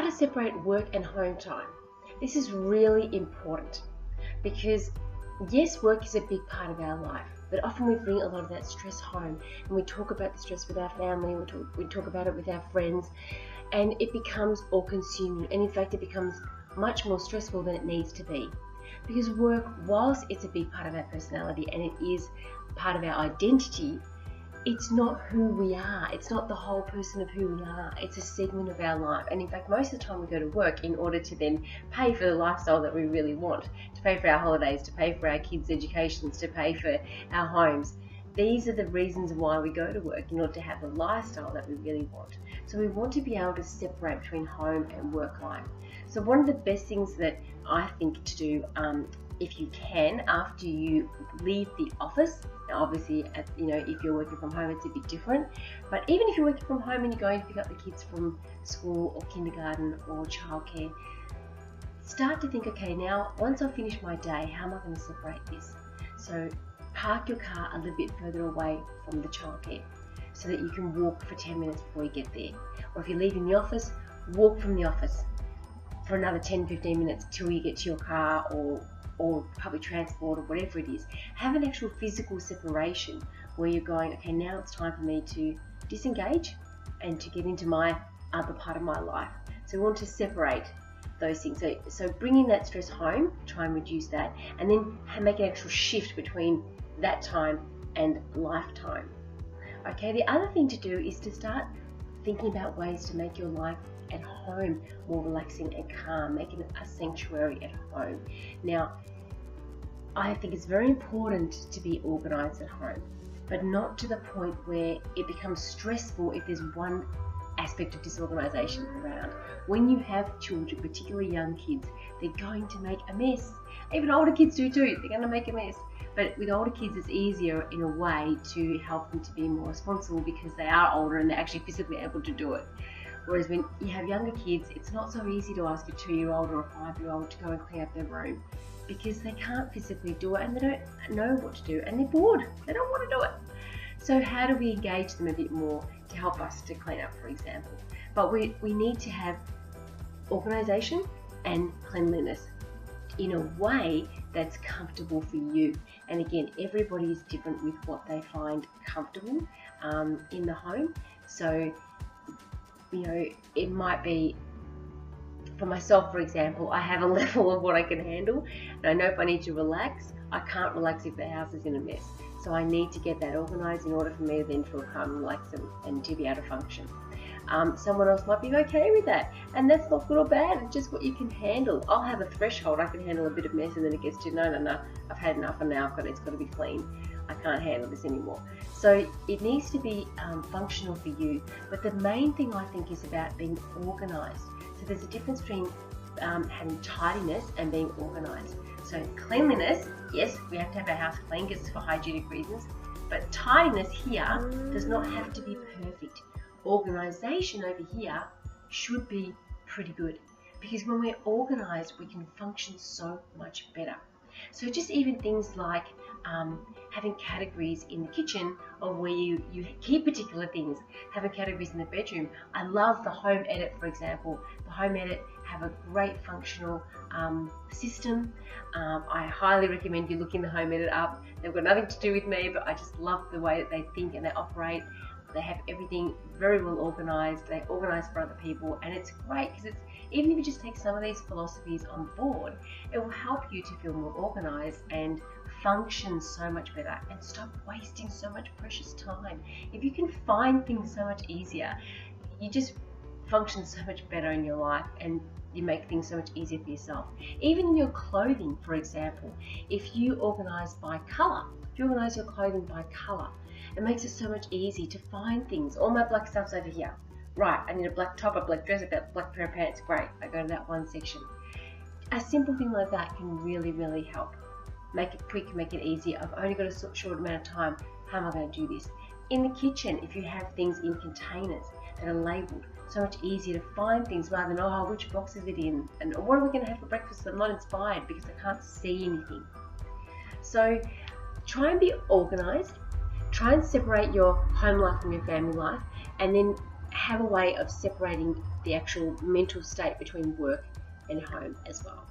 to separate work and home time. This is really important because yes, work is a big part of our life, but often we bring a lot of that stress home, and we talk about the stress with our family, we talk about it with our friends, and it becomes all-consuming, and in fact it becomes much more stressful than it needs to be. Because work, whilst it's a big part of our personality and it is part of our identity, it's not who we are. It's not the whole person of who we are. It's a segment of our life. And in fact, most of the time we go to work in order to then pay for the lifestyle that we really want, to pay for our holidays, to pay for our kids' educations, to pay for our homes. These are the reasons why we go to work, in order to have the lifestyle that we really want. So we want to be able to separate between home and work life. So one of the best things that I think to do, if you can, after you leave the office, now obviously, if you're working from home, it's a bit different. But even if you're working from home and you're going to pick up the kids from school or kindergarten or childcare, start to think, okay, now once I've finished my day, how am I going to separate this? So park your car a little bit further away from the childcare so that you can walk for 10 minutes before you get there. Or if you're leaving the office, walk from the office for another 10-15 minutes till you get to your car or public transport or whatever it is. Have an actual physical separation where you're going, okay, now it's time for me to disengage and to get into my other part of my life. So we want to separate those things. So bringing that stress home, try and reduce that, and then make an actual shift between that time and lifetime. Okay, the other thing to do is to start thinking about ways to make your life at home more relaxing and calm, making it a sanctuary at home. Now, I think it's very important to be organised at home, but not to the point where it becomes stressful if there's one aspect of disorganisation around. When you have children, particularly young kids, they're going to make a mess. Even older kids do too, they're going to make a mess. But with older kids, it's easier in a way to help them to be more responsible because they are older and they're actually physically able to do it. Whereas when you have younger kids, it's not so easy to ask a 2-year-old or a 5-year-old to go and clean up their room because they can't physically do it and they don't know what to do and they're bored. They don't want to do it. So how do we engage them a bit more to help us to clean up, for example? But we need to have organisation and cleanliness in a way that's comfortable for you. And again, everybody is different with what they find comfortable in the home. So it might be, for myself, for example, I have a level of what I can handle, and I know if I need to relax, I can't relax if the house is in a mess. So I need to get that organised in order for me to then feel calm and relaxed and to be able to function. Someone else might be okay with that, and that's not good or bad, it's just what you can handle. I'll have a threshold, I can handle a bit of mess, and then it gets to, no, I've had enough, and now it's got to be clean. I can't handle this anymore. So it needs to be functional for you, but the main thing I think is about being organised. So there's a difference between having tidiness and being organised. So cleanliness, yes, we have to have our house clean because it's for hygienic reasons, but tidiness here does not have to be perfect. Organisation over here should be pretty good, because when we're organised, we can function so much better. So just even things like having categories in the kitchen of where you keep particular things, having categories in the bedroom. I love the Home Edit, for example. The Home Edit have a great functional system. I highly recommend you look in the Home Edit up. They've got nothing to do with me, but I just love the way that they think and they operate. They have everything very well organised. They organise for other people, and it's great because even if you just take some of these philosophies on board, it will help you to feel more organised and function so much better and stop wasting so much precious time. If you can find things so much easier, you just function so much better in your life and you make things so much easier for yourself. Even in your clothing, for example, if you organise by colour, if you organise your clothing by colour, it makes it so much easier to find things. All my black stuff's over here. Right, I need a black top, a black dress, a black pair of pants. Great, I go to that one section. A simple thing like that can really, really help. Make it quick, make it easier. I've only got a short amount of time. How am I going to do this? In the kitchen, if you have things in containers that are labelled, so much easier to find things rather than, oh, which box is it in? And what are we going to have for breakfast? I'm not inspired because I can't see anything. So try and be organised. Try and separate your home life from your family life, and then have a way of separating the actual mental state between work and home as well.